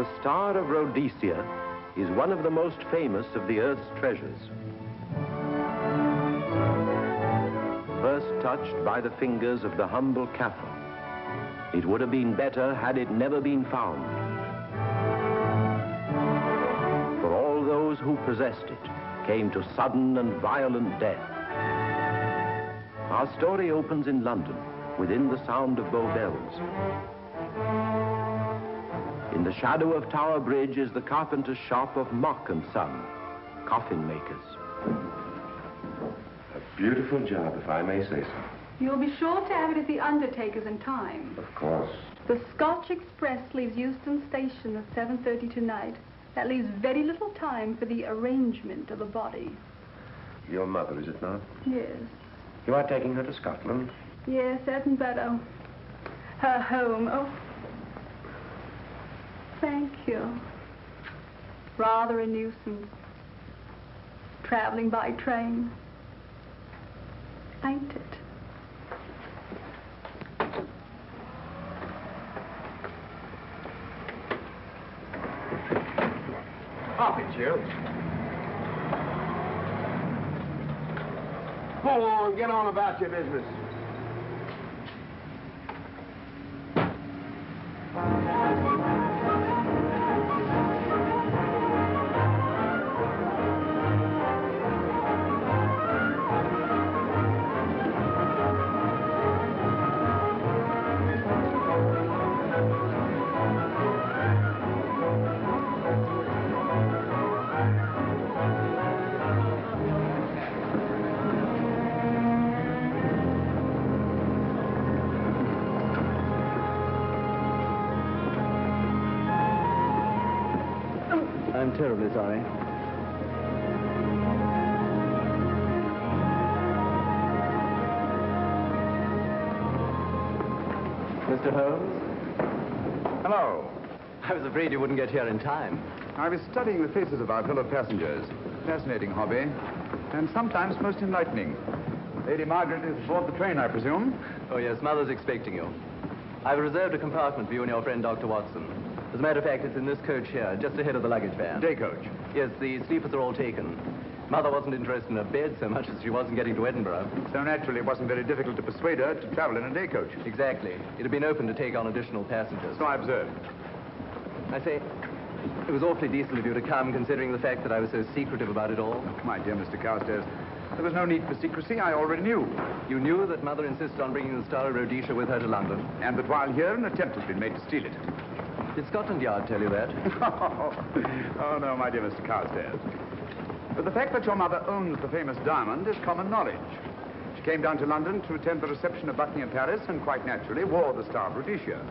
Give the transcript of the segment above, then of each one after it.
The Star of Rhodesia is one of the most famous of the Earth's treasures. First touched by the fingers of the humble Kaffir, it would have been better had it never been found. For all those who possessed it came to sudden and violent death. Our story opens in London, within the sound of Bow Bells. In the shadow of Tower Bridge is the carpenter's shop of Mock and Son, coffin makers. A beautiful job, if I may say so. You'll be sure to have it at the undertaker's in time. Of course. The Scotch Express leaves Euston Station at 7:30 tonight. That leaves very little time for the arrangement of the body. Your mother, is it not? Yes. You are taking her to Scotland? Yes, Edinburgh. Her home. Oh, thank you. Rather a nuisance. Traveling by train. Ain't it? Coffee, Jill. Go on, get on about your business. I'm terribly sorry. Mr. Holmes? Hello. I was afraid you wouldn't get here in time. I was studying the faces of our fellow passengers. Fascinating hobby, and sometimes most enlightening. Lady Margaret is aboard the train, I presume? Oh, yes, Mother's expecting you. I've reserved a compartment for you and your friend, Dr. Watson. As a matter of fact, it's in this coach here, just ahead of the luggage van. Day coach? Yes, the sleepers are all taken. Mother wasn't interested in a bed so much as she wasn't getting to Edinburgh. So naturally, it wasn't very difficult to persuade her to travel in a day coach. Exactly. It had been open to take on additional passengers. So I observed. I say, it was awfully decent of you to come, considering the fact that I was so secretive about it all. My dear Mr. Carstairs, there was no need for secrecy. I already knew. You knew that Mother insisted on bringing the Star of Rhodesia with her to London? And that while here, an attempt has been made to steal it. Did Scotland Yard tell you that? Oh, no, my dear Mr. Carstairs. But the fact that your mother owns the famous diamond is common knowledge. She came down to London to attend the reception of Buckingham Palace and quite naturally wore the Star of Rhodesia.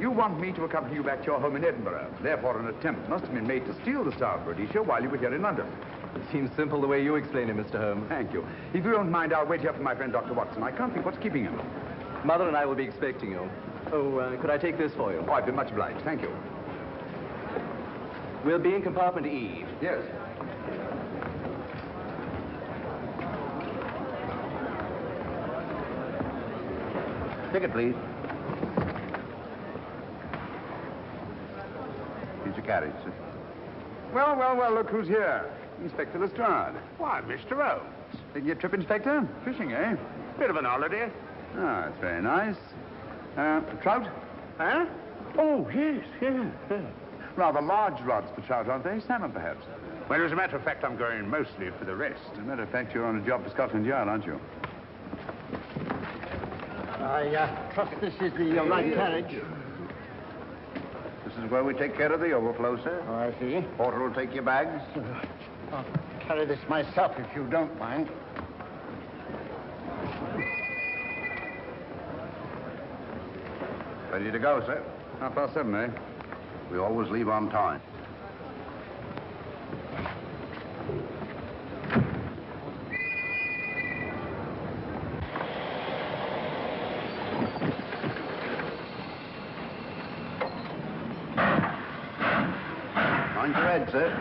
You want me to accompany you back to your home in Edinburgh. Therefore, an attempt must have been made to steal the Star of Rhodesia while you were here in London. It seems simple the way you explain it, Mr. Holmes. Thank you. If you don't mind, I'll wait here for my friend, Dr. Watson. I can't think what's keeping him. Mother and I will be expecting you. Oh, could I take this for you? Oh, I'd be much obliged. Thank you. We'll be in compartment E. Yes. Ticket, please. Here's your carriage, sir. Well, well, well, look who's here. Inspector Lestrade. Why, Mr. Holmes. Taking your trip, Inspector? Fishing, eh? Bit of an holiday. Ah, that's very nice. Trout? Huh? Oh, yes, yes. Rather large rods for trout, aren't they? Salmon, perhaps? Well, as a matter of fact, I'm going mostly for the rest. As a matter of fact, you're on a job for Scotland Yard, aren't you? I trust this is the right carriage. This is where we take care of the overflow, sir. Oh, I see. Porter will take your bags. I'll carry this myself if you don't mind. Ready to go, sir. 7:30, eh? We always leave on time. Mind your head, sir.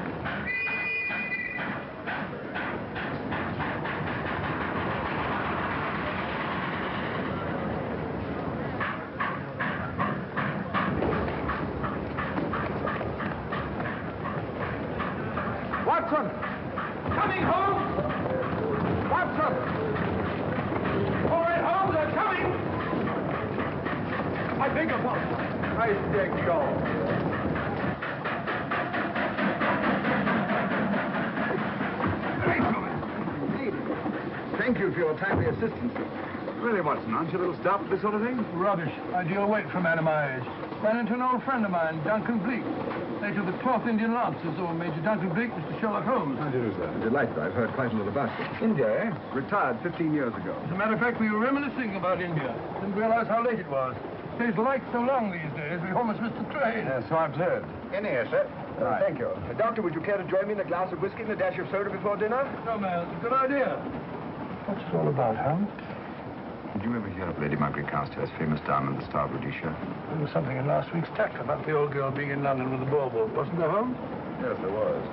Watson! Coming, Holmes! Watson! All right, Holmes, they're coming! I beg your pardon. Nice deck, Charles. Thank you for your timely assistance. Really, Watson, aren't you a little starved for this sort of thing? Rubbish. Ideal weight for a man of my age. Ran into an old friend of mine, Duncan-Bleek. Later the 12th Indian Lancers, or Major Duncan-Bleek, Mr. Sherlock Holmes. How do you do, sir? Delighted. I've heard quite a lot about you. India, eh? Retired 15 years ago. As a matter of fact, we were reminiscing about India. Didn't realize how late it was. Stays light so long these days, we almost missed the train. So I've heard. In here, sir. Right. Thank you. Doctor, would you care to join me in a glass of whiskey and a dash of soda before dinner? No, man, it's a good idea. What's it all about, Holmes? Did you ever hear of Lady Mowbray Carstairs' famous diamond, the Star of Rhodesia? There was something in last week's tack about the old girl being in London with the bauble, wasn't there, Holmes? Yes, there was.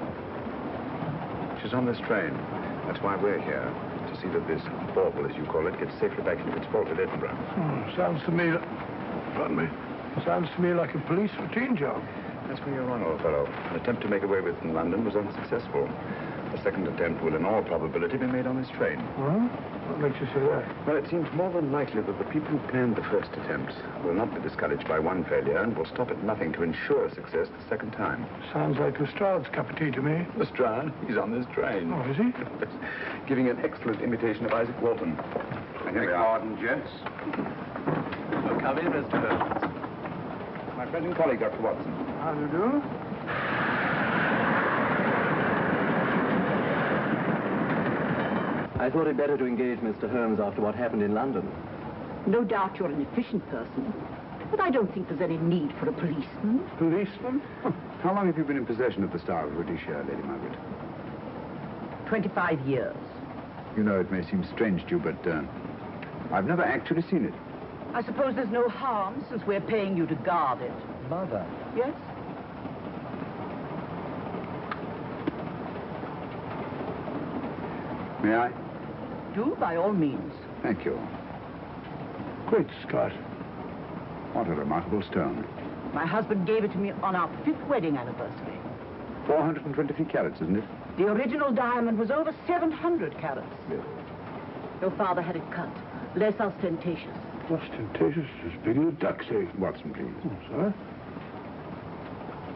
She's on this train. That's why we're here. To see that this bauble, as you call it, gets safely back into its vault at Edinburgh. Sounds to me... Pardon me. Sounds to me like a police routine job. That's where you're wrong, old fellow. An attempt to make away with it in London was unsuccessful. The second attempt will, in all probability, be made on this train. Well, what makes you say that? Well, it seems more than likely that the people who planned the first attempt will not be discouraged by one failure and will stop at nothing to ensure success the second time. Sounds like Lestrade's cup of tea to me. Lestrade? He's on this train. Oh, is he? Giving an excellent imitation of Isaac Walton. And here we are. Pardon, gents. So come in, Mr. Holmes. My friend and colleague, Dr. Watson. How do you do? I thought it better to engage Mr. Holmes after what happened in London. No doubt you're an efficient person, but I don't think there's any need for a policeman. Policeman? How long have you been in possession of the Star of Rhodesia, Lady Margaret? 25 years. You know, it may seem strange to you, but I've never actually seen it. I suppose there's no harm since we're paying you to guard it. Mother. Yes? May I? Do, by all means. Thank you. Great Scott. What a remarkable stone. My husband gave it to me on our 5th wedding anniversary. 423 carats, isn't it? The original diamond was over 700 carats. Yes. Your father had it cut, less ostentatious. Ostentatious, as big as a duck's egg. Watson, please. Oh, sir?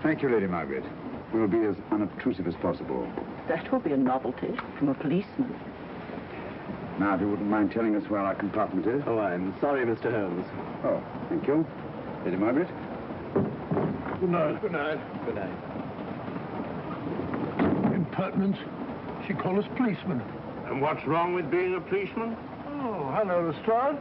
Thank you, Lady Margaret. We'll be as unobtrusive as possible. That will be a novelty from a policeman. Now, if you wouldn't mind telling us where our compartment is. Oh, I'm sorry, Mr. Holmes. Oh, thank you. Lady Margaret? Good night. Good night. Good night. Impertinence. She called us policemen. And what's wrong with being a policeman? Oh, hello, Lestrade.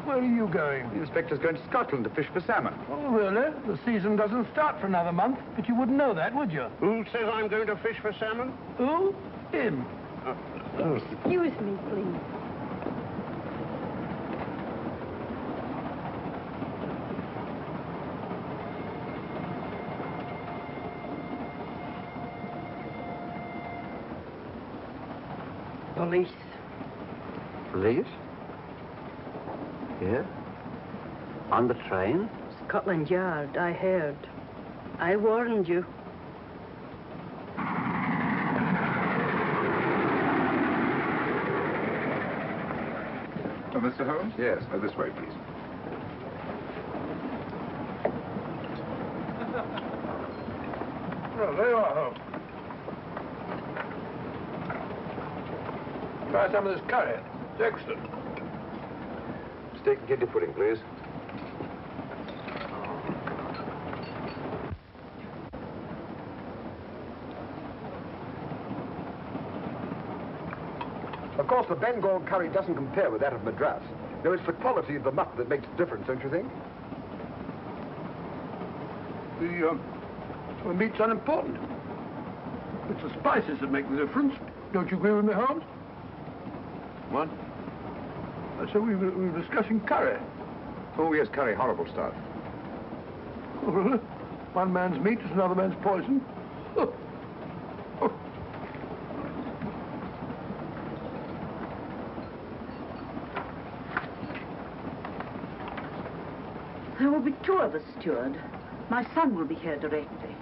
Where are you going? The inspector's going to Scotland to fish for salmon. Oh, really? The season doesn't start for another month, but you wouldn't know that, would you? Who says I'm going to fish for salmon? Who? Him. Excuse me, please. Police. Police? Here? On the train? Scotland Yard, I heard. I warned you. Oh, Mr. Holmes? Yes. This way, please. Oh, there you are, Holmes. Try some of this curry. It's excellent. Steak and kidney pudding, please. Of course, the Bengal curry doesn't compare with that of Madras. No, it's the quality of the mutton that makes the difference, don't you think? The meat's unimportant. It's the spices that make the difference. Don't you agree with me, Holmes? What? I said we were discussing curry. Oh, yes, curry, horrible stuff. Oh, really? One man's meat is another man's poison. Oh. Oh. There will be 2 of us, steward. My son will be here directly.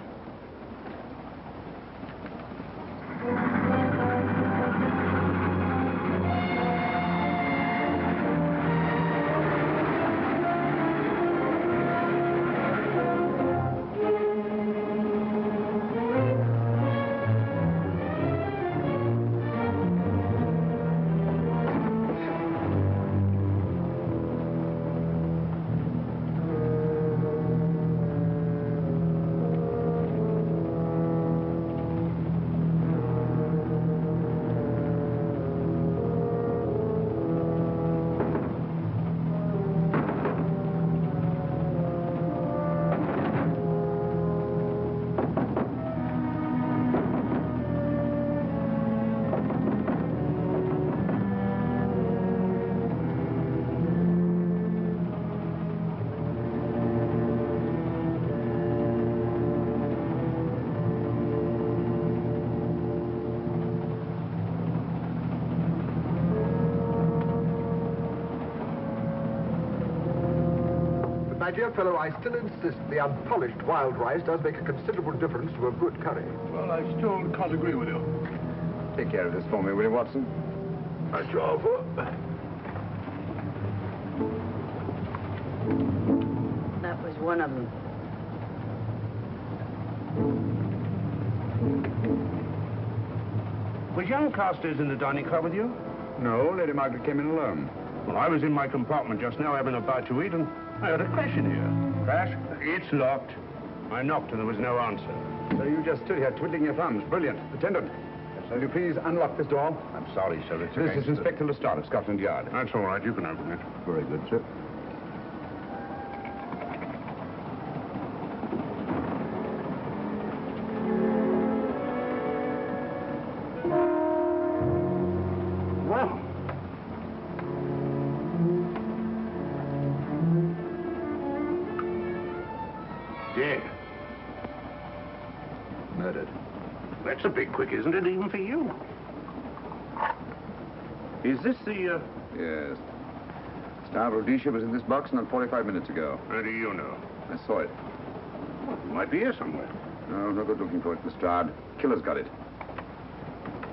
my dear fellow, I still insist the unpolished wild rice does make a considerable difference to a good curry. Well, I still can't agree with you. Take care of this for me, will you, Watson? That's your offer. That was one of them. Was young Carstairs in the dining car with you? No, Lady Margaret came in alone. Well, I was in my compartment just now having a bite to eat, and I heard a crash in here. Crash? It's locked. I knocked and there was no answer. So you just stood here twiddling your thumbs. Brilliant. Attendant, will you please unlock this door? I'm sorry, sir. It's This is Inspector Lestrade of Scotland Yard. That's all right. You can open it. Very good, sir. Well. Dead. Murdered. That's a bit quick, isn't it, even for you? Is this the, Yes. Star of Rhodesia was in this box not 45 minutes ago. How do you know? I saw it. Well, it might be here somewhere. No good looking for it, Lestrade. Killer's got it.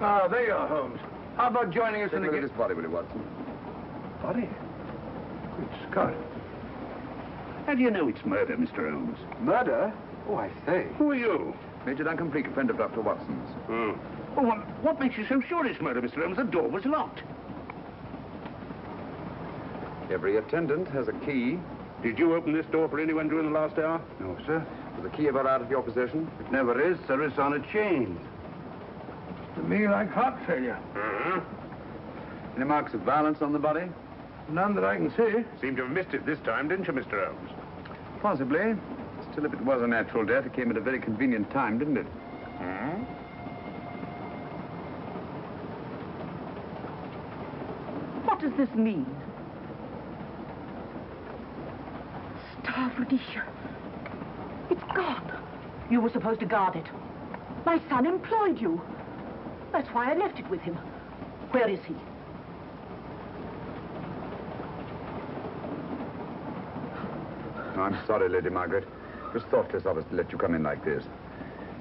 Ah, there you are, Holmes. How about joining us Take in a the... look at this body, will you, Watson? Body? Good Scott. How do you know it's murder, Mr. Holmes? Murder? Oh, I say. Who are you? Major Duncan-Bleek, a friend of Dr. Watson's. Oh. Well, what makes you so sure it's murder, Mr. Holmes? The door was locked. Every attendant has a key. Did you open this door for anyone during the last hour? No, sir. Was the key ever out of your possession? It never is, sir. It's on a chain. To me, like heart failure. Uh-huh. Any marks of violence on the body? None that I can see. Seemed to have missed it this time, didn't you, Mr. Holmes? Possibly. Still, if it was a natural death, it came at a very convenient time, didn't it? Hmm? What does this mean? Star of Rhodesia. It's gone. You were supposed to guard it. My son employed you. That's why I left it with him. Where is he? Oh, I'm sorry, Lady Margaret. It was thoughtless of us to let you come in like this.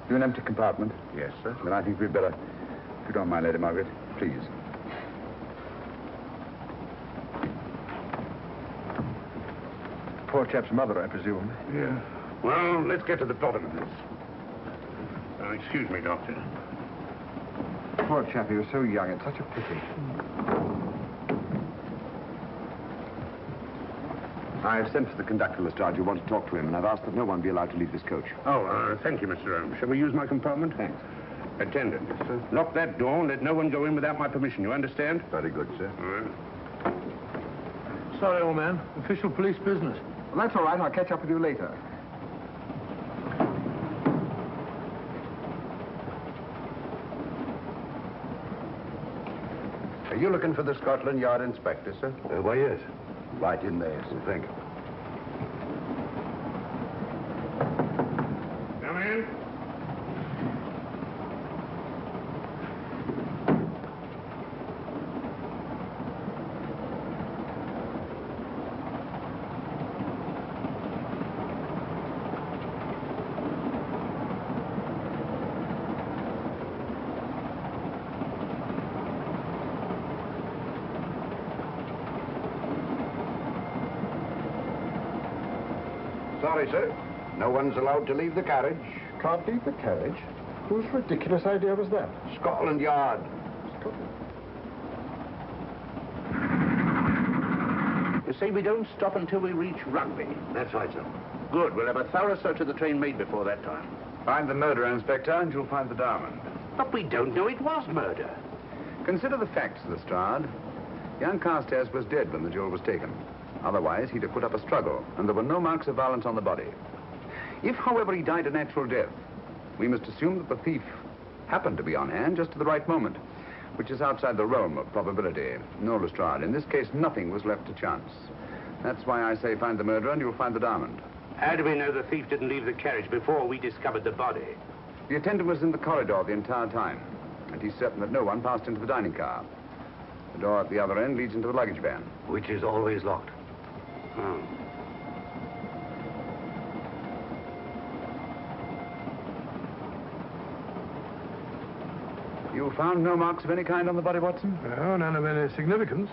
You an empty compartment? Yes, sir. Then I think we'd better, if you don't mind, Lady Margaret, please. Poor chap's mother, I presume. Yeah. Well, let's get to the bottom of this. Excuse me, Doctor. Poor chap, he was so young. It's such a pity. I've sent for the conductor, Lestrade. You want to talk to him, and I've asked that no one be allowed to leave this coach. Oh, thank you, Mr. Holmes. Shall we use my compartment? Thanks. Attendant. Yes, sir. Lock that door and let no one go in without my permission. You understand? Very good, sir. All right. Sorry, old man. Official police business. Well, that's all right. I'll catch up with you later. Are you looking for the Scotland Yard inspector, sir? Why, yes. Right in there, sir. Thank you. Come in. Sorry, sir. No one's allowed to leave the carriage. Can't leave the carriage? Whose ridiculous idea was that? Scotland Yard. You say we don't stop until we reach Rugby. That's right, sir. Good. We'll have a thorough search of the train made before that time. Find the murderer, Inspector, and you'll find the diamond. But we don't know it was murder. Consider the facts, Lestrade. Young Carstairs was dead when the jewel was taken. Otherwise, he'd have put up a struggle, and there were no marks of violence on the body. If, however, he died a natural death, we must assume that the thief happened to be on hand just at the right moment, which is outside the realm of probability. No, Lestrade, in this case, nothing was left to chance. That's why I say find the murderer and you'll find the diamond. How do we know the thief didn't leave the carriage before we discovered the body? The attendant was in the corridor the entire time, and he's certain that no one passed into the dining car. The door at the other end leads into the luggage van. Which is always locked. Oh. You found no marks of any kind on the body, Watson? No, none of any significance.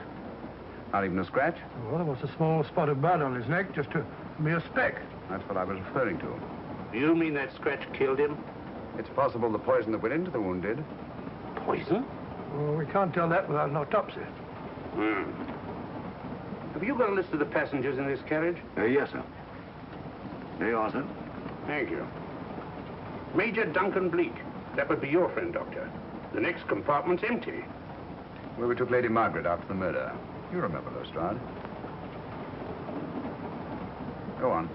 Not even a scratch? Well, there was a small spot of blood on his neck, just a mere speck. That's what I was referring to. You mean that scratch killed him? It's possible the poison that went into the wound did. Poison? Well, we can't tell that without an autopsy. Have you got a list of the passengers in this carriage? Yes, sir. There you are, sir. Thank you. Major Duncan-Bleek. That would be your friend, Doctor. The next compartment's empty. Where we took Lady Margaret after the murder. You remember, Lestrade. Go on.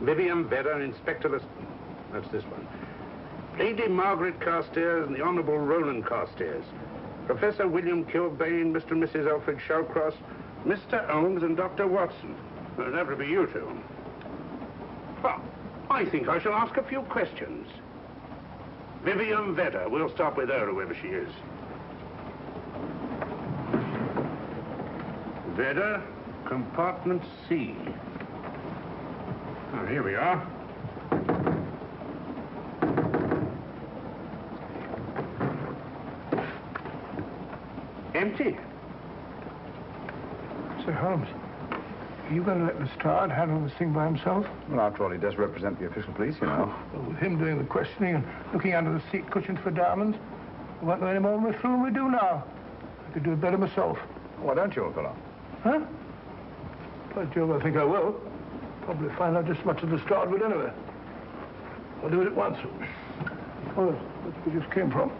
Vivian Vedder, Inspector Lestrade. That's this one. Lady Margaret Carstairs and the Honourable Roland Carstairs. Professor William Kilbane, Mr. and Mrs. Alfred Shawcross, Mr. Holmes and Dr. Watson. That would be you two. Well, I think I shall ask a few questions. Vivian Vedder. We'll start with her, whoever she is. Vedder, compartment C. Oh, here we are. Empty. Sir Holmes, are you going to let Lestrade handle this thing by himself? Well, after all, he does represent the official police, you know. Well, with him doing the questioning and looking under the seat cushions for diamonds, we won't know any more than we're through and we do now. I could do it better myself. Why don't you, old fellow? Huh? By Jove, I think I will. Probably find out just as much as Lestrade would anyway. I'll do it at once. Oh, that's where we just came from.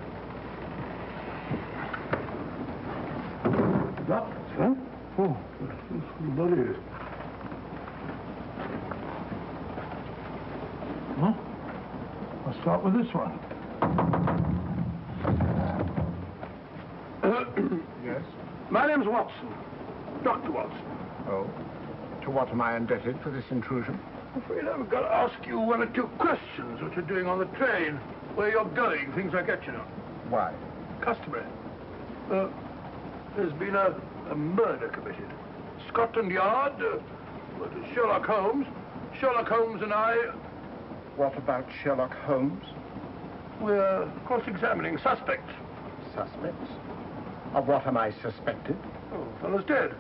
Locked, huh? Oh, the body is. Huh? I'll start with this one. Yes? My name's Watson. Dr. Watson. Oh. To what am I indebted for this intrusion? I'm afraid I've got to ask you one or two questions. What you're doing on the train, where you're going, things like that, you know. Why? Customary. There's been a murder committed. Scotland Yard, Sherlock Holmes. Sherlock Holmes and I... What about Sherlock Holmes? We're cross-examining suspects. Suspects? Of what am I suspected? Oh, the fellow's dead.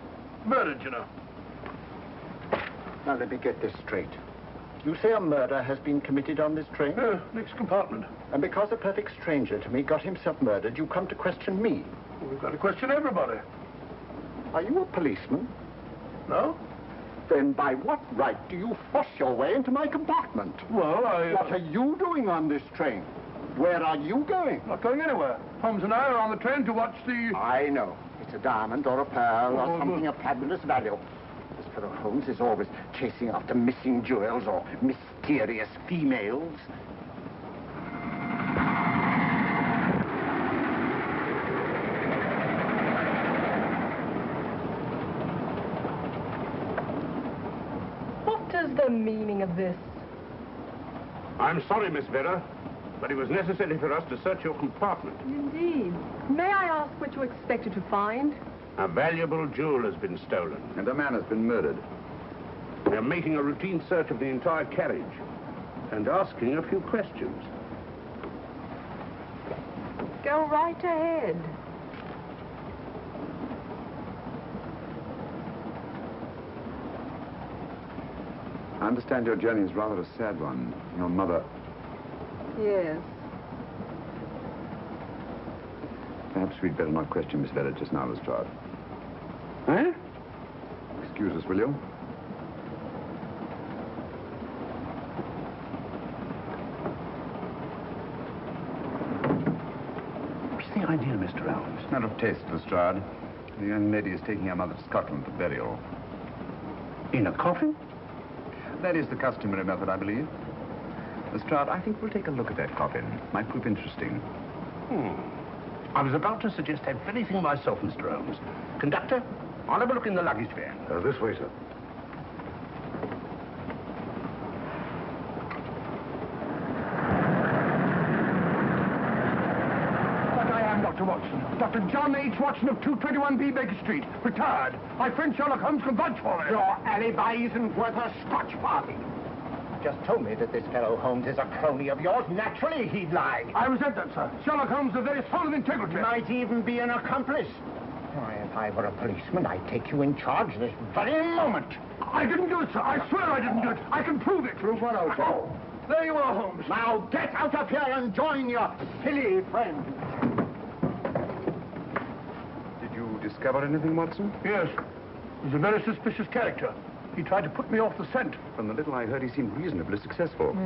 Murdered, you know. Now, let me get this straight. You say a murder has been committed on this train? Next compartment. And because a perfect stranger to me got himself murdered, you come to question me? Well, we've got to question everybody. Are you a policeman? No? Then by what right do you force your way into my compartment? Well, What are you doing on this train? Where are you going? Not going anywhere. Holmes and I are on the train to watch the... I know. It's a diamond or a pearl or something of fabulous value. This fellow Holmes is always chasing after missing jewels or mysterious females. What is the meaning of this? I'm sorry, Miss Vedder, but it was necessary for us to search your compartment. Indeed. May I ask what you expected to find? A valuable jewel has been stolen. And a man has been murdered. We are making a routine search of the entire carriage and asking a few questions. Go right ahead. I understand your journey is rather a sad one. Your mother... Yes. Perhaps we'd better not question Miss Vedder just now, Lestrade. Eh? Excuse us, will you? What's the idea, Mr. Holmes? Matter of taste, Lestrade. The young lady is taking her mother to Scotland for burial. In a coffin? That is the customary method, I believe. Lestrade, I think we'll take a look at that coffin. Might prove interesting. I was about to suggest that very thing myself, Mr. Holmes. Conductor, I'll have a look in the luggage van. This way, sir. But I am Dr. Watson. Dr. John H. Watson of 221B Baker Street. Retired. My friend Sherlock Holmes can vouch for it. Your alibi isn't worth a Scotch party. just told me that this fellow Holmes is a crony of yours. Naturally, he'd lie. I resent that, sir. Sherlock Holmes is a very soul of integrity. Might even be an accomplice. Why, if I were a policeman, I'd take you in charge this very moment. I didn't do it, sir. I swear I didn't do it. I can prove it. Prove what, Ojo? Oh, there you are, Holmes. Now get out of here and join your silly friends. Did you discover anything, Watson? Yes. He's a very suspicious character. He tried to put me off the scent. From the little I heard, he seemed reasonably successful.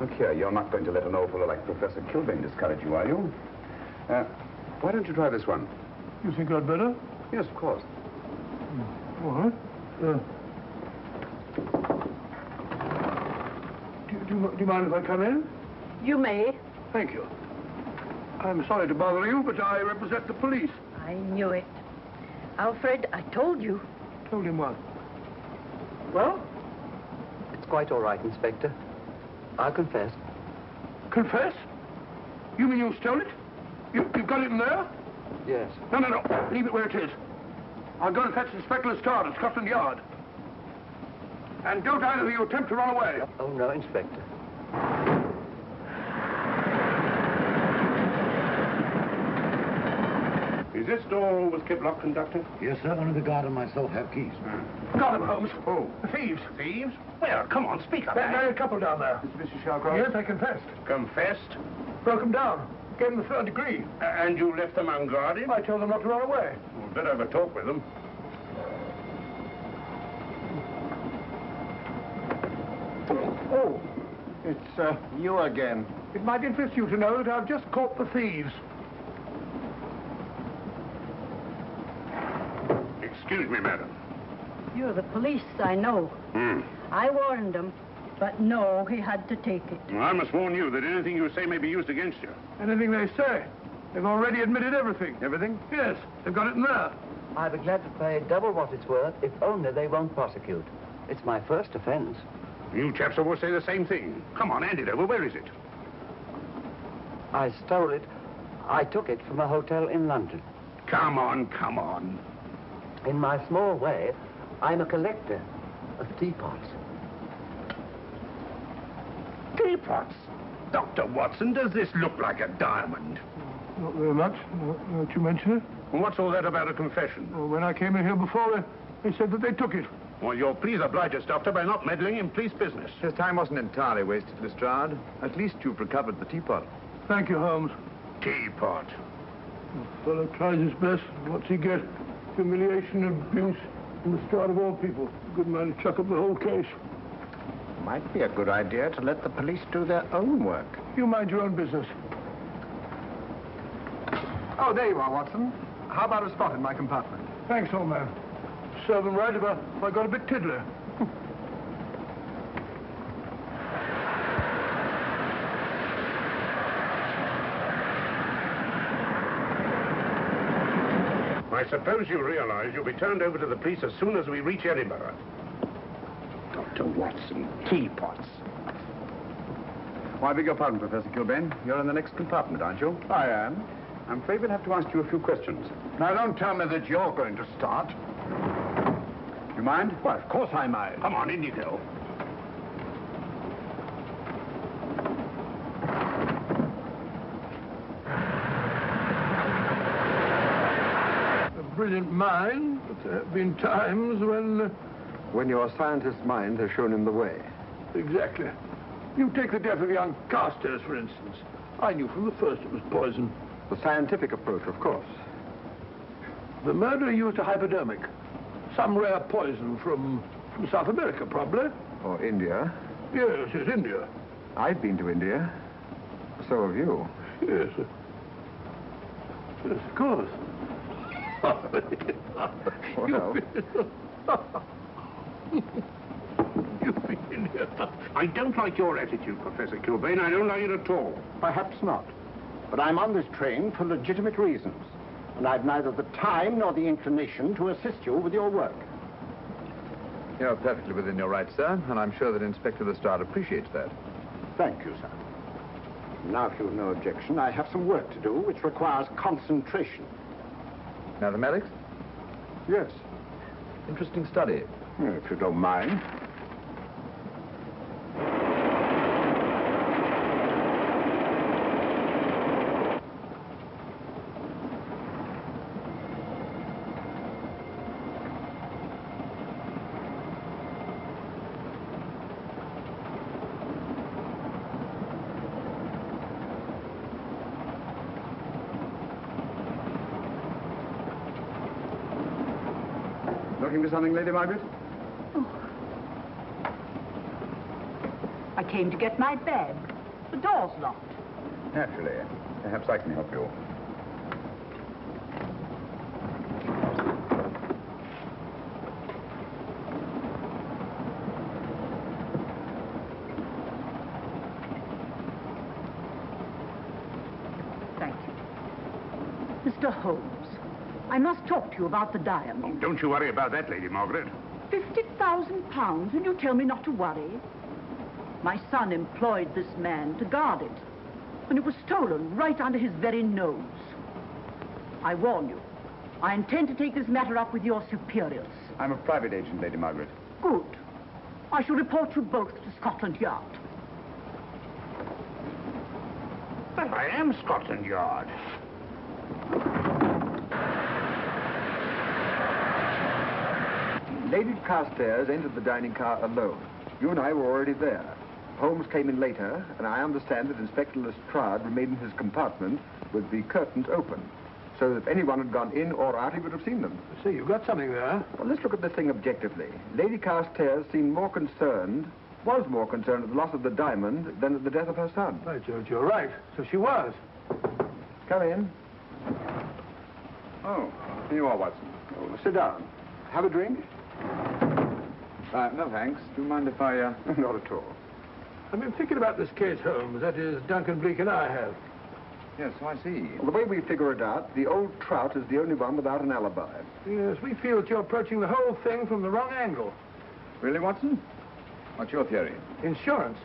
Look here, you're not going to let an old fellow like Professor Kilbane discourage you, are you? Why don't you try this one? You think I'd better? Yes, of course. All right. Do you mind if I come in? You may. Thank you. I'm sorry to bother you, but I represent the police. I knew it. Alfred, I told you. Told him what? Well, it's quite all right, Inspector. I'll confess. Confess? You mean you stole it? You've got it in there? Yes. No. Leave it where it is. I'll go and fetch Inspector Lestrade at Scotland Yard. And don't either of you attempt to run away. Oh, no, Inspector. Is this door always kept locked, Conductor? Yes, sir. Only the guard and myself have keys. Got them, Holmes. Oh. The thieves. Thieves? Well, come on, speak up. There's a couple down there. Mr. Sherlock? Yes, I confessed. Confessed? Broke them down. Gave them the third degree. And you left them unguarded? I told them not to run away. Well, better have a talk with them. Oh, it's you again. It might interest you to know that I've just caught the thieves. Excuse me, madam. You're the police, I know. I warned him, but no, he had to take it. Well, I must warn you that anything you say may be used against you. Anything they say. They've already admitted everything. Everything? Yes, they've got it in there. I'd be glad to pay double what it's worth if only they won't prosecute. It's my first offense. You chaps always say the same thing. Come on, hand it over. Where is it? I stole it. I took it from a hotel in London. Come on. In my small way, I'm a collector of teapots. Teapots? Dr. Watson, does this look like a diamond? Not very much, now that you mention it. And what's all that about a confession? Well, when I came in here before, they said that they took it. Well, you'll please oblige us, Doctor, by not meddling in police business. His time wasn't entirely wasted, Lestrade. At least you've recovered the teapot. Thank you, Holmes. Teapot. The fellow tries his best. What's he get? Humiliation, abuse, and the start of all people. Good man to chuck up the whole case. Might be a good idea to let the police do their own work. You mind your own business. Oh, there you are, Watson. How about a spot in my compartment? Thanks, old man. Serve them right if I got a bit tiddler. I suppose you realize you'll be turned over to the police as soon as we reach Edinburgh. Dr. Watson, teapots. Oh, I beg your pardon, Professor Kilbane. You're in the next compartment, aren't you? I am. I'm afraid we'll have to ask you a few questions. Now, don't tell me that you're going to start. You mind? Well, of course I mind. Come on, in you go. A brilliant mind, but there have been times when... When your scientist's mind has shown him the way. Exactly. You take the death of young Carstairs, for instance. I knew from the first it was poison. The scientific approach, of course. The murderer used a hypodermic. Some rare poison from South America, probably. Or India. Yes, India. I've been to India. So have you. Yes. Yes, of course. Well. You've been in here. I don't like your attitude, Professor Kilbane. I don't like it at all. Perhaps not. But I'm on this train for legitimate reasons. And I've neither the time nor the inclination to assist you with your work. You're perfectly within your rights, sir, and I'm sure that Inspector Lestrade appreciates that. Thank you, sir. Now, if you've no objection, I have some work to do which requires concentration. Mathematics? Yes. Interesting study. If you don't mind. looking for something, Lady Margaret? I came to get my bag. The door's locked. Naturally. Perhaps I can help you. Thank you. Mr. Holmes, I must talk to you about the diamond. Oh, don't you worry about that, Lady Margaret. £50,000, and you tell me not to worry? My son employed this man to guard it, and it was stolen right under his very nose. I warn you, I intend to take this matter up with your superiors. I'm a private agent, Lady Margaret. Good. I shall report you both to Scotland Yard. But I am Scotland Yard. Lady Carstairs entered the dining car alone. You and I were already there. Holmes came in later, and I understand that Inspector Lestrade remained in his compartment with the curtains open, so that if anyone had gone in or out, he would have seen them. See, you've got something there. Well, let's look at the thing objectively. Lady Carstairs seemed more concerned at the loss of the diamond than at the death of her son. Right, George, you're right. So she was. Come in. Oh, here you are, Watson. Oh, sit down. Have a drink? No, thanks. Do you mind if I... Not at all. I've been thinking about this case, Holmes. That is, Duncan-Bleek and I have. Yes, so I see. Well, the way we figure it out, the old trout is the only one without an alibi. Yes, we feel that you're approaching the whole thing from the wrong angle. Really, Watson? What's your theory? Insurance.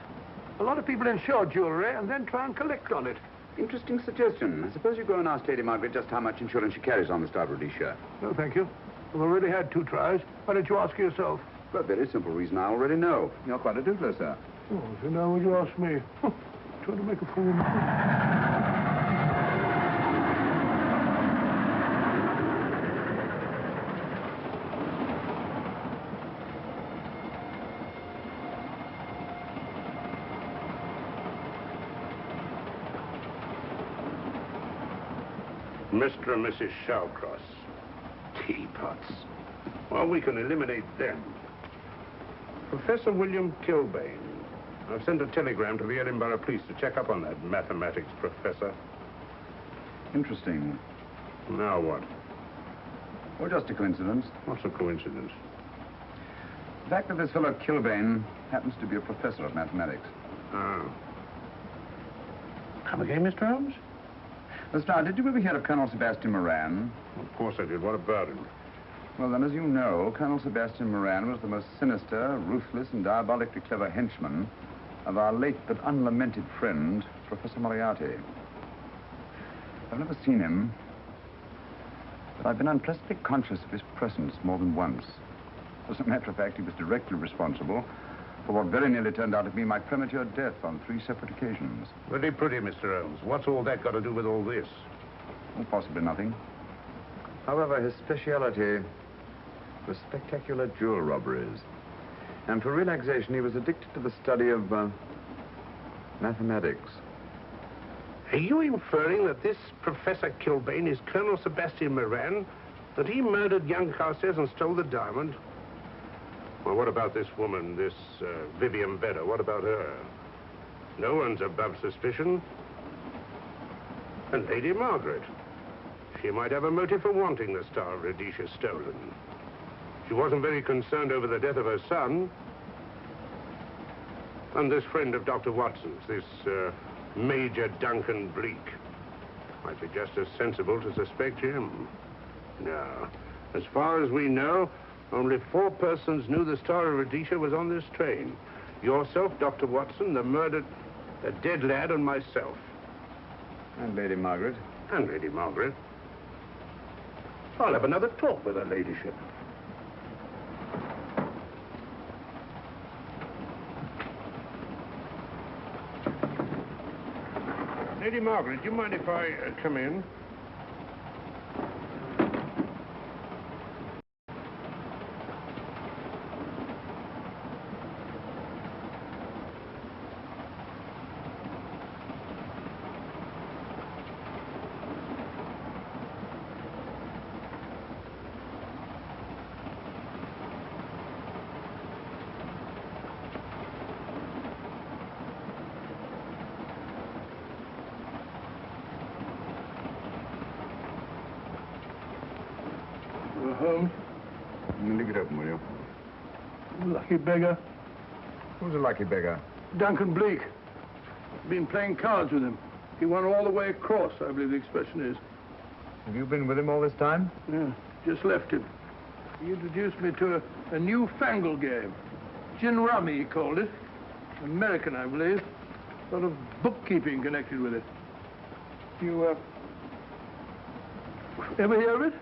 A lot of people insure jewelry and then try and collect on it. Interesting suggestion. I suppose you go and ask Lady Margaret just how much insurance she carries on the Star of Rhodesia. No, thank you. We've already had 2 tries. Why don't you ask her yourself? For a very simple reason I already know. You're quite a doodler, sir. Oh, so now would you ask me? Trying to make a fool of me. Mr. and Mrs. Shallcross. Teapots. Well, we can eliminate them. Professor William Kilbane. I've sent a telegram to the Edinburgh police to check up on that mathematics professor. Interesting. Now what? Well, just a coincidence. What's a coincidence? The fact that this fellow Kilbane happens to be a professor of mathematics. Ah. Come again, Mr. Holmes? Lestrade, did you ever hear of Colonel Sebastian Moran? Of course I did. What about him? Well, then, as you know, Colonel Sebastian Moran was the most sinister, ruthless, and diabolically clever henchman of our late but unlamented friend, Professor Moriarty. I've never seen him, but I've been unpleasantly conscious of his presence more than once. As a matter of fact, he was directly responsible for what very nearly turned out to be my premature death on 3 separate occasions. Very pretty, Mr. Holmes. What's all that got to do with all this? Oh, possibly nothing. However, his speciality was spectacular jewel robberies. And for relaxation, he was addicted to the study of mathematics. Are you inferring that this Professor Kilbane is Colonel Sebastian Moran? That he murdered young Carstairs and stole the diamond? Well, what about this woman, this Vivian Vedder? What about her? No one's above suspicion. And Lady Margaret. She might have a motive for wanting the Star of Rhodesia stolen. She wasn't very concerned over the death of her son. And this friend of Dr. Watson's, this Major Duncan-Bleek, might be just as sensible to suspect him. No. As far as we know, only 4 persons knew the Star of Rhodesia was on this train. Yourself, Dr. Watson, the dead lad, and myself. And Lady Margaret. And Lady Margaret. I'll have another talk with her ladyship. Lady Margaret, do you mind if I come in? Holmes. Leave it open, will you? Lucky beggar. Who's a lucky beggar? Duncan-Bleek. Been playing cards with him. He won all the way across, I believe the expression is. Have you been with him all this time? Yeah, just left him. He introduced me to a newfangled game. Gin rummy, he called it. American, I believe. A lot of bookkeeping connected with it. You, ever hear of it?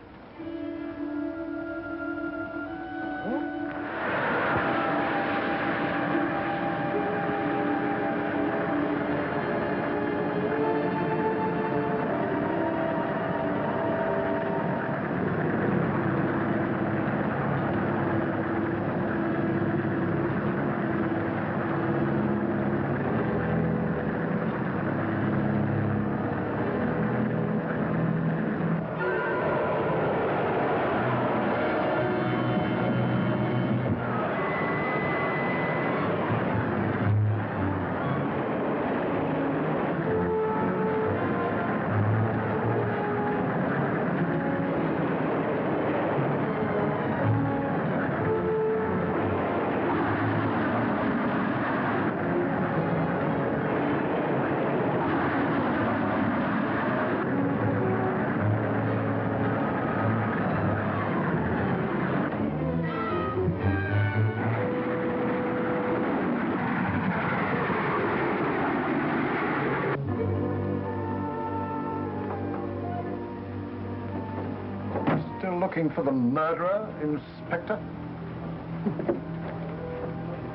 Looking for the murderer, Inspector?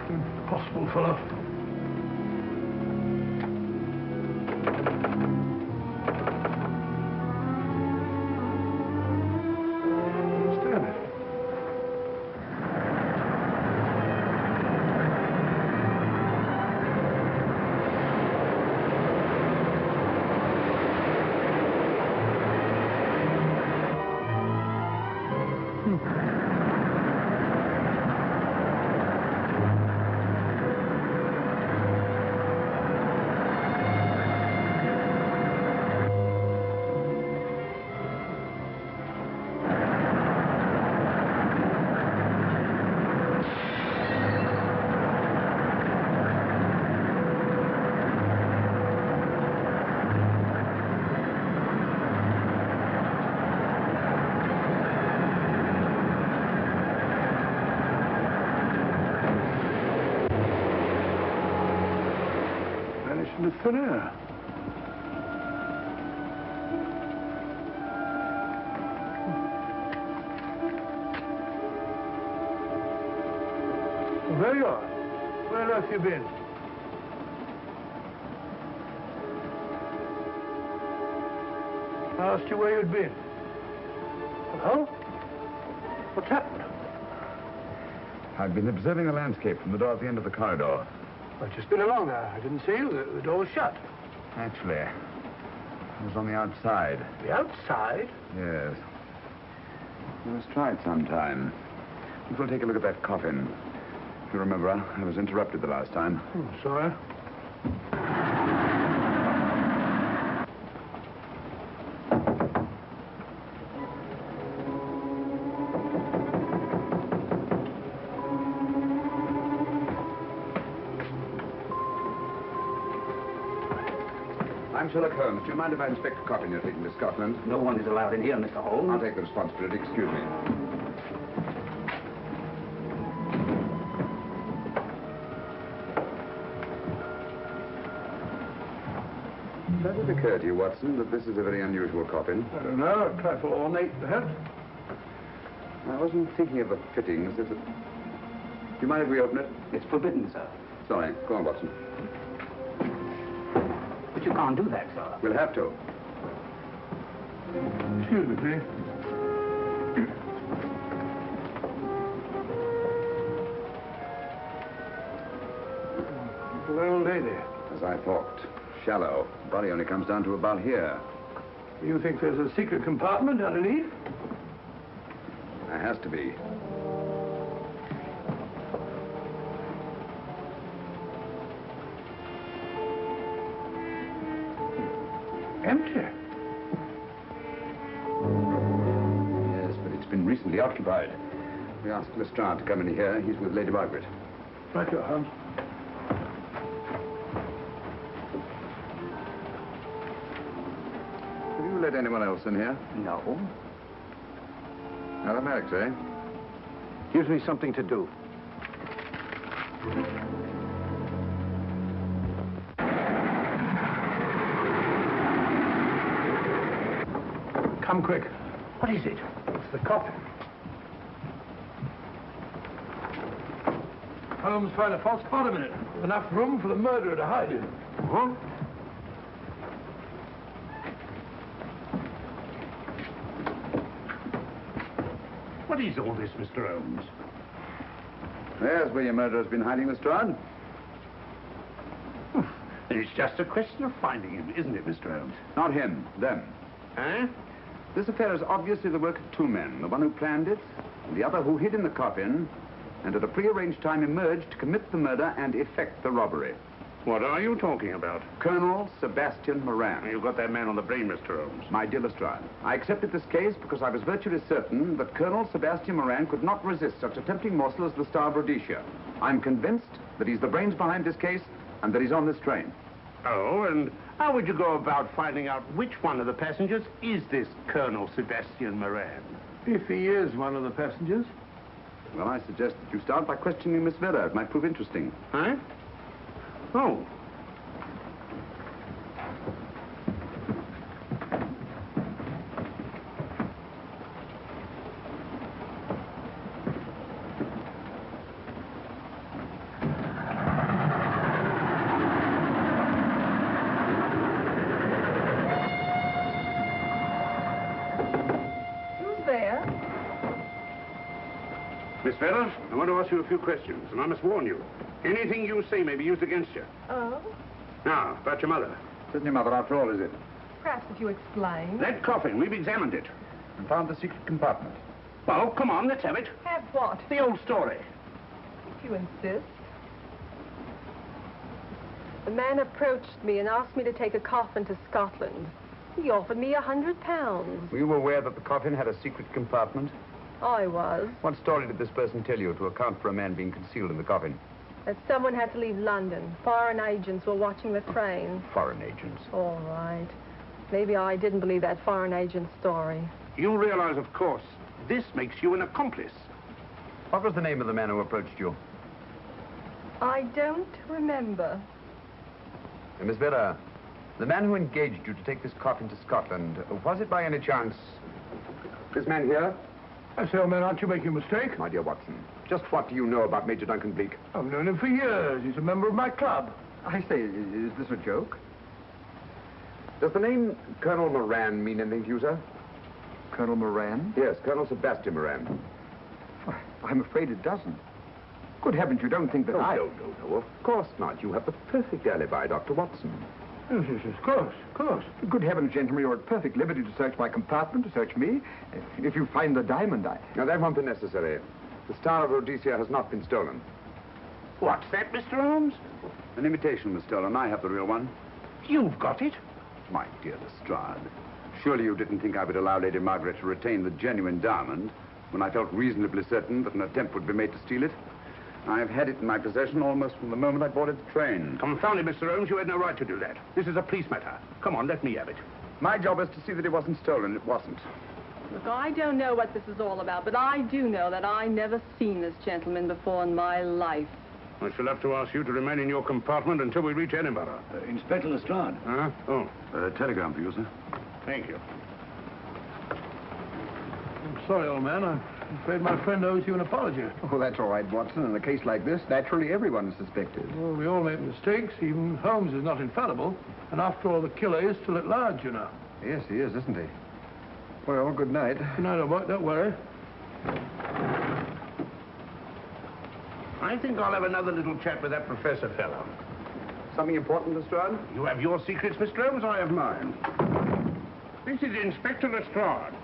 Impossible fellow. Stand it. In the thin air. Well, there you are. Where on earth have you been? I asked you where you'd been. Well, what's happened? I've been observing the landscape from the door at the end of the corridor. I've just been along there. I didn't see you. The door was shut. Actually, I was on the outside. The outside? Yes. We must try it sometime. We'll take a look at that coffin. If you remember, I was interrupted the last time. Sorry. I'm Sherlock Holmes. Do you mind if I inspect the coffin you're taking to Scotland? No one is allowed in here, Mr. Holmes. I'll take the responsibility. Excuse me. Does it occur to you, Watson, that this is a very unusual coffin? I don't know. A trifle ornate, perhaps. I wasn't thinking of the fittings. Do you mind if we open it? It's forbidden, sir. Sorry. Go on, Watson. But you can't do that, sir. We'll have to. Excuse me, please. Little old lady. As I thought. Shallow. Body only comes down to about here. You think there's a secret compartment underneath? There has to be. Empty. Yes, but it's been recently occupied. We asked Lestrade to come in here. He's with Lady Margaret. Right, your Holmes. Have you let anyone else in here? No. Mathematics, eh? Gives me something to do. Come quick. What is it? It's the coffin. Holmes found a false bottom in it. Enough room for the murderer to hide in. Huh? What is all this, Mr. Holmes? There's where your murderer's been hiding, Lestrade. It's just a question of finding him, isn't it, Mr. Holmes? Not him, them. Eh? This affair is obviously the work of two men. The one who planned it, and the other who hid in the coffin, and at a prearranged time emerged to commit the murder and effect the robbery. What are you talking about? Colonel Sebastian Moran. You've got that man on the brain, Mr. Holmes. My dear Lestrade, I accepted this case because I was virtually certain that Colonel Sebastian Moran could not resist such a tempting morsel as the Star of Rhodesia. I'm convinced that he's the brains behind this case and that he's on this train. Oh, and how would you go about finding out which one of the passengers is this Colonel Sebastian Moran? If he is one of the passengers. Well, I suggest that you start by questioning Miss Vera. It might prove interesting. Huh? Oh. Miss Vera, I want to ask you a few questions, and I must warn you. Anything you say may be used against you. Oh? Now, about your mother. Isn't your mother, after all, is it? Perhaps if you explain. That coffin, we've examined it. And found the secret compartment. Well, come on, let's have it. Have what? The old story. If you insist. The man approached me and asked me to take a coffin to Scotland. He offered me £100. Were you aware that the coffin had a secret compartment? I was. What story did this person tell you to account for a man being concealed in the coffin? That someone had to leave London. Foreign agents were watching the train. Foreign agents. All right. Maybe I didn't believe that foreign agent story. You realize, of course, this makes you an accomplice. What was the name of the man who approached you? I don't remember. Miss Vera, the man who engaged you to take this coffin to Scotland, was it by any chance this man here? I say, old man, aren't you making a mistake? My dear Watson, just what do you know about Major Duncan-Bleek? I've known him for years. He's a member of my club. I say, is this a joke? Does the name Colonel Moran mean anything to you, sir? Colonel Moran? Yes, Colonel Sebastian Moran. Why, I'm afraid it doesn't. Good heavens, you don't think that No, of course not. You have the perfect alibi, Dr. Watson. Yes, of course, of course. Good heavens, gentlemen, you're at perfect liberty to search my compartment, to search me. If you find the diamond, Now, that won't be necessary. The Star of Rhodesia has not been stolen. What's that, Mr. Holmes? An imitation was stolen. I have the real one. You've got it? My dear Lestrade, surely you didn't think I would allow Lady Margaret to retain the genuine diamond when I felt reasonably certain that an attempt would be made to steal it? I've had it in my possession almost from the moment I boarded the train. Confound it, Mr. Holmes, you had no right to do that. This is a police matter. Come on, let me have it. My job is to see that it wasn't stolen. It wasn't. Look, I don't know what this is all about, but I do know that I never seen this gentleman before in my life. I shall have to ask you to remain in your compartment until we reach Edinburgh. Inspector Lestrade. Huh? Oh. Telegram for you, sir. Thank you. I'm sorry, old man. I'm afraid my friend owes you an apology. Oh, that's all right, Watson. In a case like this, naturally everyone is suspected. Well, we all make mistakes. Even Holmes is not infallible. And after all, the killer is still at large, you know. Yes, he is, isn't he? Well, good night. Good night, old boy. Don't worry. I think I'll have another little chat with that professor fellow. Something important, Lestrade? You have your secrets, Mr. Holmes, I have mine. This is Inspector Lestrade.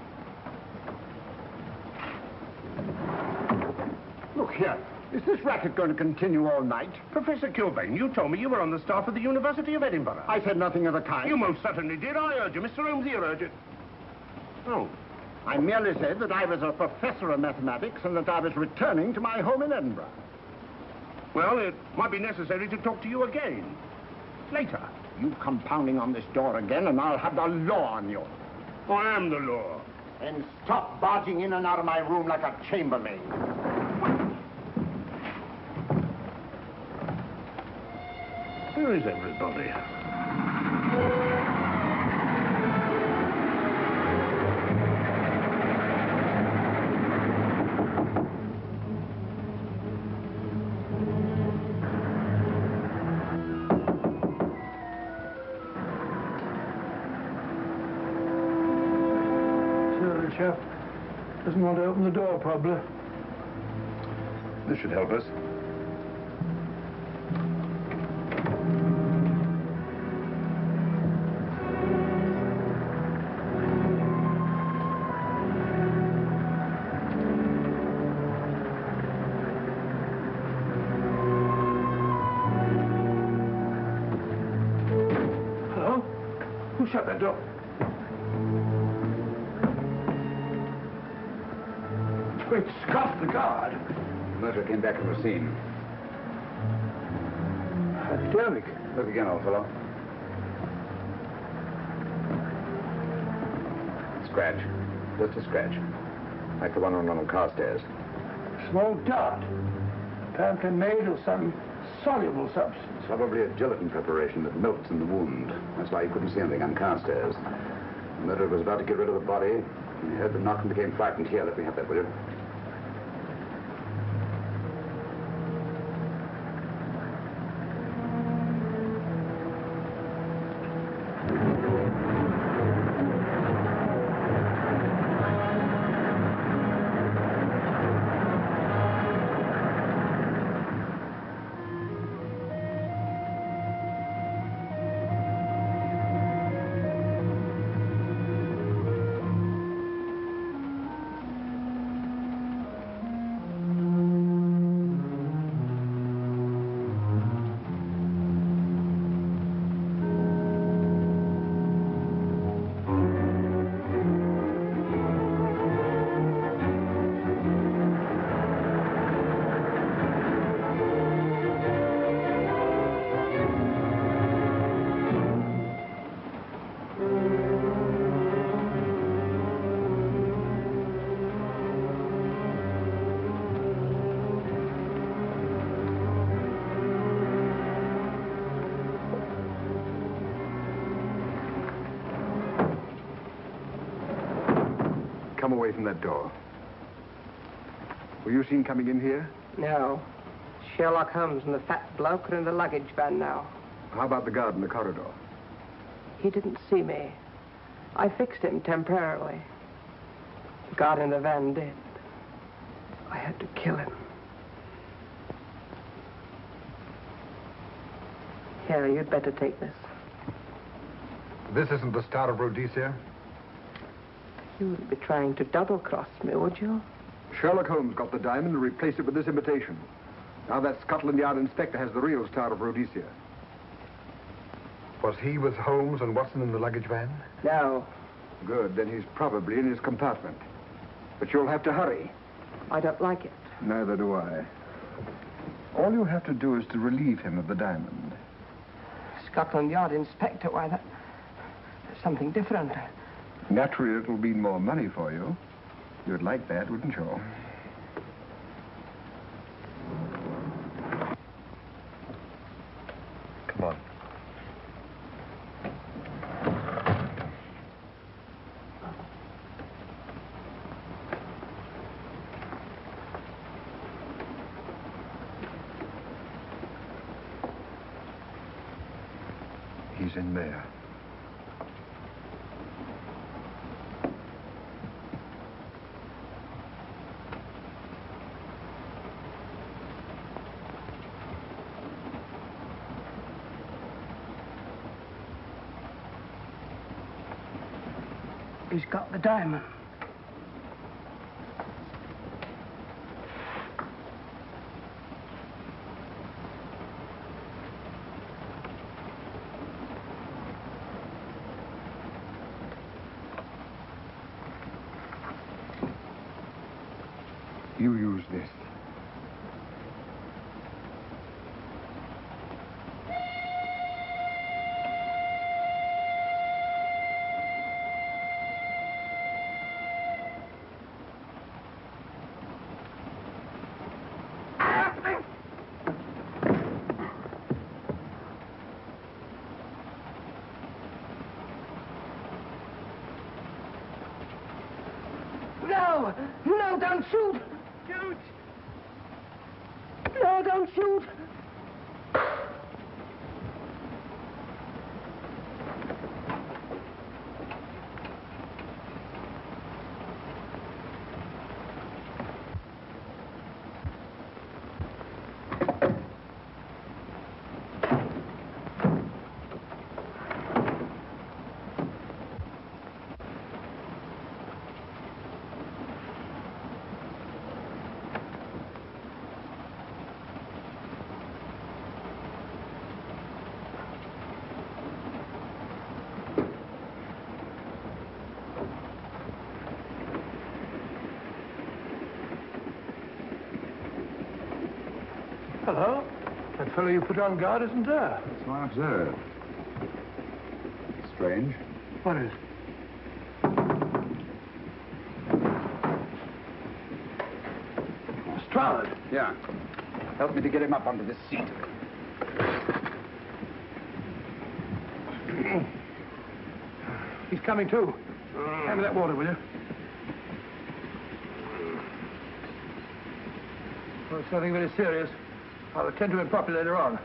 Look here. Is this racket going to continue all night? Professor Kilbane, you told me you were on the staff of the University of Edinburgh. I said nothing of the kind. You most certainly did. I urge you. Mr. Holmes here urged it. Oh, I merely said that I was a professor of mathematics and that I was returning to my home in Edinburgh. Well, it might be necessary to talk to you again. Later. You come pounding on this door again and I'll have the law on you. I am the law. And stop barging in and out of my room like a chambermaid. Where is everybody? Chap doesn't want to open the door, probably. This should help us. Hello? Who shut that door? Great Scott, the guard. The murderer came back from the scene. Derrick. Look again, old fellow. Scratch. Just a scratch. Like the one on the car stairs. Small dot. Apparently made of some soluble substance. Probably a gelatin preparation that melts in the wound. That's why you couldn't see anything on car stairs. The murderer was about to get rid of the body. He heard the knock and became frightened. Here, let me have that, will you? Come away from that door. Were you seen coming in here? No. Sherlock Holmes and the fat bloke are in the luggage van now. How about the guard in the corridor? He didn't see me. I fixed him temporarily. The guard in the van did. I had to kill him. Here, you'd better take this. This isn't the Star of Rhodesia? You wouldn't be trying to double-cross me, would you? Sherlock Holmes got the diamond and replaced it with this imitation. Now that Scotland Yard inspector has the real Star of Rhodesia. Was he with Holmes and Watson in the luggage van? No. Good, then he's probably in his compartment. But you'll have to hurry. I don't like it. Neither do I. All you have to do is to relieve him of the diamond. Scotland Yard inspector, why, that's something different. Naturally, it'll mean more money for you. You'd like that, wouldn't you? Come on. He's in there. He's got the diamond. You use this. No! No, don't shoot! Shoot! No, don't shoot! Hello? That fellow you put on guard isn't there. So I observe. Strange. What is? Lestrade. Yeah. Help me to get him up onto this seat. He's coming too. Hand me that water, will you? Well, it's nothing very serious. I'll attend to him properly later on.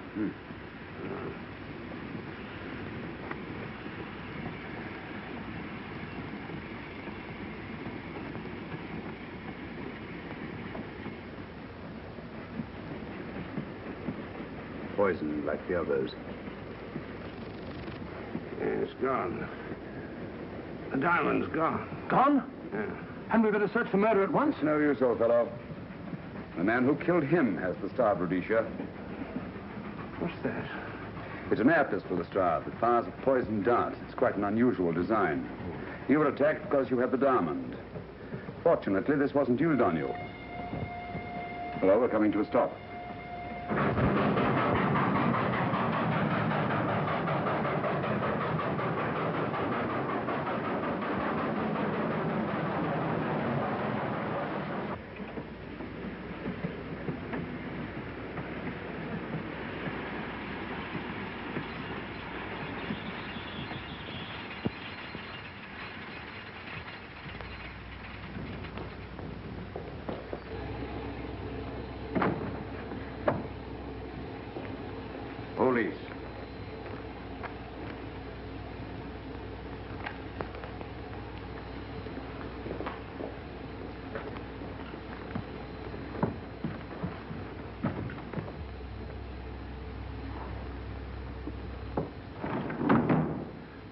Poisoned like the others. Yeah, it's gone. The diamond's gone. Gone? Yeah. Hadn't we better search for murder at once? No use, old fellow. The man who killed him has the Star of Rhodesia. What's that? It's an air pistol, Lestrade, that fires a poisoned dart. It's quite an unusual design. You were attacked because you had the diamond. Fortunately, this wasn't used on you. Hello, we're coming to a stop. Police.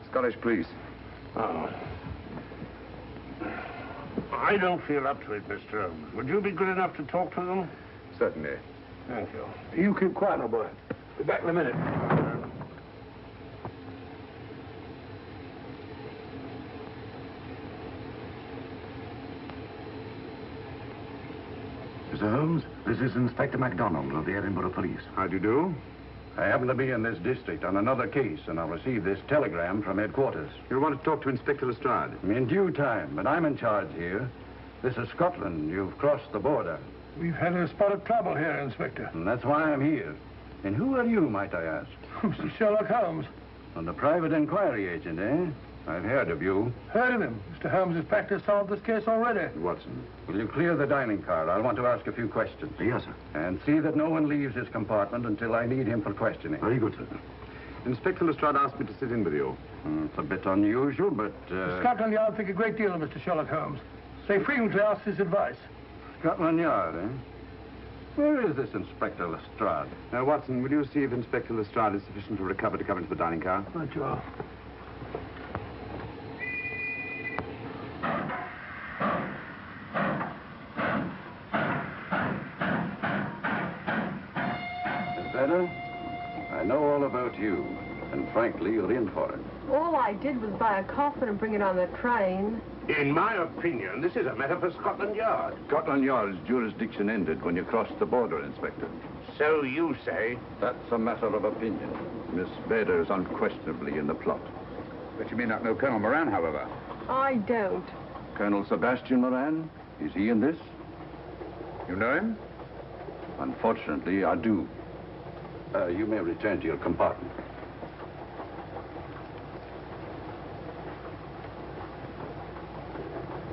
Scottish police. Oh. I don't feel up to it, Mr. Holmes. Would you be good enough to talk to them? Certainly. Thank you. You keep quiet, old boy. Be back in a minute. Mr. Holmes, this is Inspector MacDonald of the Edinburgh Police. How do you do? I happen to be in this district on another case, and I received this telegram from headquarters. You want to talk to Inspector Lestrade? In due time, but I'm in charge here. This is Scotland. You've crossed the border. We've had a spot of trouble here, Inspector. And that's why I'm here. And who are you, might I ask? Mr. Sherlock Holmes. And the private inquiry agent, eh? I've heard of you. Heard of him. Mr. Holmes has practiced solved this case already. Watson. Will you clear the dining car? I want to ask a few questions. Yes, sir. And see that no one leaves his compartment until I need him for questioning. Very good, sir. Inspector Lestrade asked me to sit in with you. It's a bit unusual, but... Scotland Yard think a great deal of Mr. Sherlock Holmes. They frequently ask his advice. Scotland Yard, eh? Where is this Inspector Lestrade? Now, Watson, will you see if Inspector Lestrade is sufficient to recover to come into the dining car? Right, you are. Better? I know all about you. And frankly, you're in for it. All I did was buy a coffin and bring it on the train. In my opinion, this is a matter for Scotland Yard. Scotland Yard's jurisdiction ended when you crossed the border, Inspector. So you say? That's a matter of opinion. Miss Bader is unquestionably in the plot. But you may not know Colonel Moran, however. I don't. Colonel Sebastian Moran? Is he in this? You know him? Unfortunately, I do. You may return to your compartment.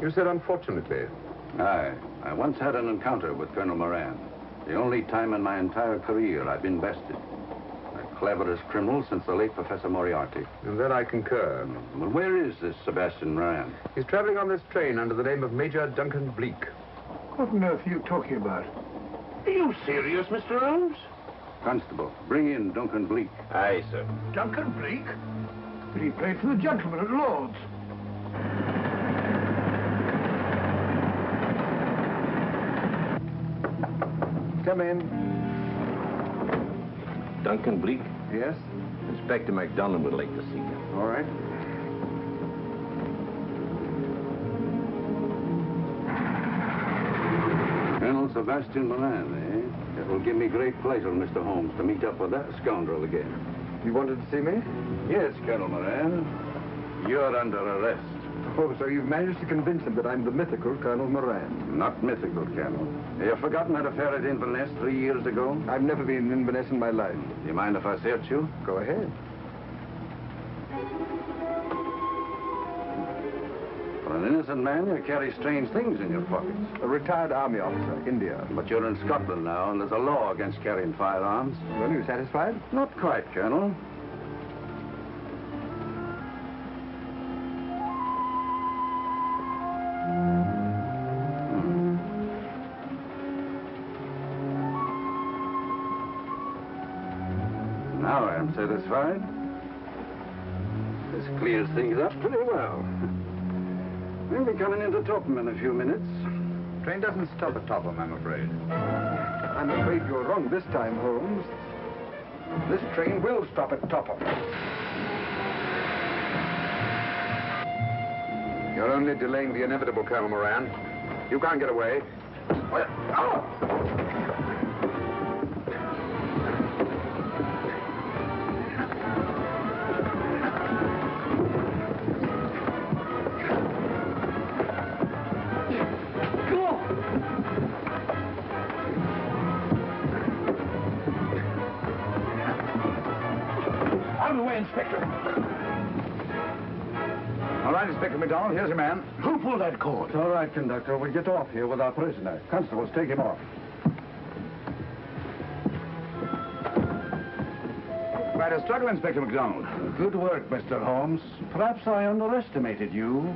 You said unfortunately. Aye. I once had an encounter with Colonel Moran. The only time in my entire career I've been bested. The cleverest criminal since the late Professor Moriarty. And that I concur. Well, where is this Sebastian Moran? He's traveling on this train under the name of Major Duncan-Bleek. What on earth are you talking about? Are you serious, Mr. Holmes? Constable, bring in Duncan-Bleek. Aye, sir. Duncan-Bleek? But he played for the gentleman at Lord's. Come in. Duncan-Bleek? Yes? Inspector MacDonald would like to see you. All right. Colonel Sebastian Moran, eh? It will give me great pleasure, Mr. Holmes, to meet up with that scoundrel again. You wanted to see me? Yes, Colonel Moran. You're under arrest. Oh, so you've managed to convince him that I'm the mythical Colonel Moran. Not mythical, Colonel. Have you forgotten that affair at Inverness 3 years ago? I've never been in Inverness in my life. Do you mind if I search you? Go ahead. For an innocent man, you carry strange things in your pockets. A retired army officer, India. But you're in Scotland now, and there's a law against carrying firearms. Well, are you satisfied? Not quite, Colonel. Now I am satisfied. This clears things up pretty well. We'll be coming into Topham in a few minutes. Train doesn't stop at Topham, I'm afraid. I'm afraid you're wrong this time, Holmes. This train will stop at Topham. You're only delaying the inevitable, Colonel Moran. You can't get away. Out of the way, Inspector. All right, Inspector MacDonald, here's your man. Who pulled that cord? It's all right, conductor. We'll get off here with our prisoner. Constables, take him off. Quite a struggle, Inspector MacDonald. Good work, Mr. Holmes. Perhaps I underestimated you.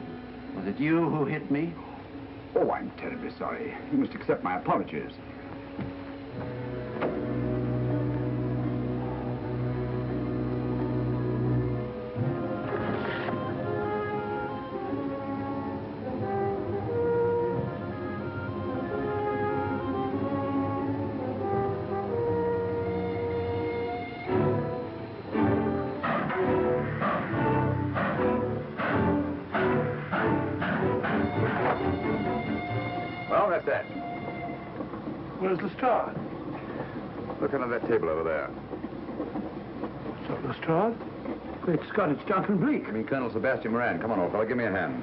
Was it you who hit me? Oh, I'm terribly sorry. You must accept my apologies. That's that. Where's Lestrade? Look under that table over there. So Lestrade? Great Scott, it's Duncan-Bleek. I mean Colonel Sebastian Moran. Come on, old fellow, give me a hand.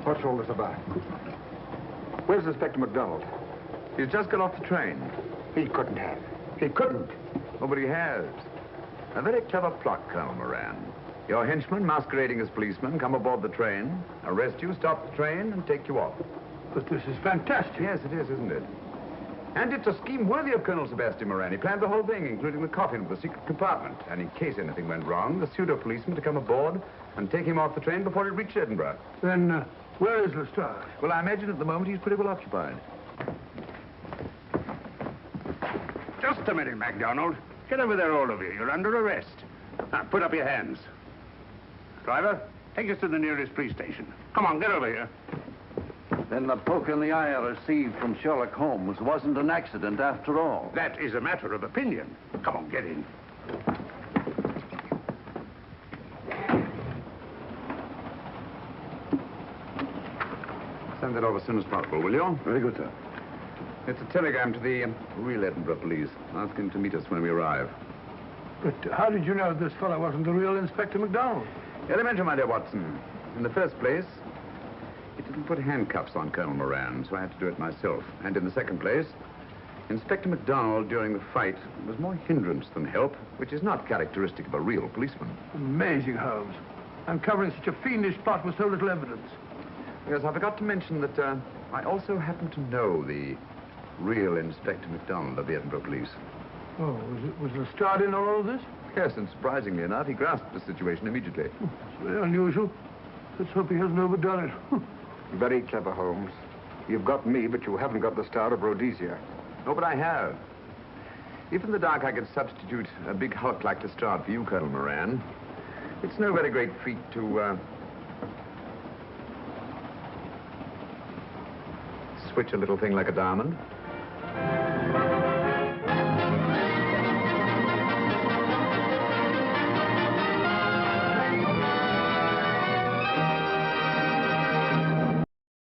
What's all this about? Where's Inspector MacDonald? He's just got off the train. He couldn't have. He couldn't. Nobody has. A very clever plot, Colonel Moran. Your henchmen, masquerading as policemen, come aboard the train, arrest you, stop the train, and take you off. But this is fantastic. Yes, it is, isn't it? And it's a scheme worthy of Colonel Sebastian Moran. He planned the whole thing, including the coffin with the secret compartment. And in case anything went wrong, the pseudo-policeman to come aboard and take him off the train before it reached Edinburgh. Then, where is Lestrade? Well, I imagine at the moment he's pretty well occupied. Just a minute, MacDonald. Get over there, all of you. You're under arrest. Now, put up your hands. Driver, take us to the nearest police station. Come on, get over here. Then the poke in the eye I received from Sherlock Holmes wasn't an accident after all. That is a matter of opinion. Come on, get in. Send that over as soon as possible, will you? Very good, sir. It's a telegram to the real Edinburgh police. Ask him to meet us when we arrive. But how did you know this fellow wasn't the real Inspector MacDonald? Elementary, my dear Watson. In the first place, it didn't put handcuffs on Colonel Moran, so I had to do it myself. And in the second place, Inspector MacDonald during the fight was more hindrance than help, which is not characteristic of a real policeman. Amazing, Holmes. Uncovering such a fiendish plot with so little evidence. Yes, I forgot to mention that I also happen to know the real Inspector MacDonald of the Edinburgh police. Oh, was Lestrade in on all of this? Yes, and surprisingly enough, he grasped the situation immediately. It's very unusual. Let's hope he hasn't overdone it. Very clever, Holmes. You've got me, but you haven't got the Star of Rhodesia. Oh, but I have. If in the dark I could substitute a big hulk like Lestrade for you, Colonel Moran, it's no very great feat to, switch a little thing like a diamond.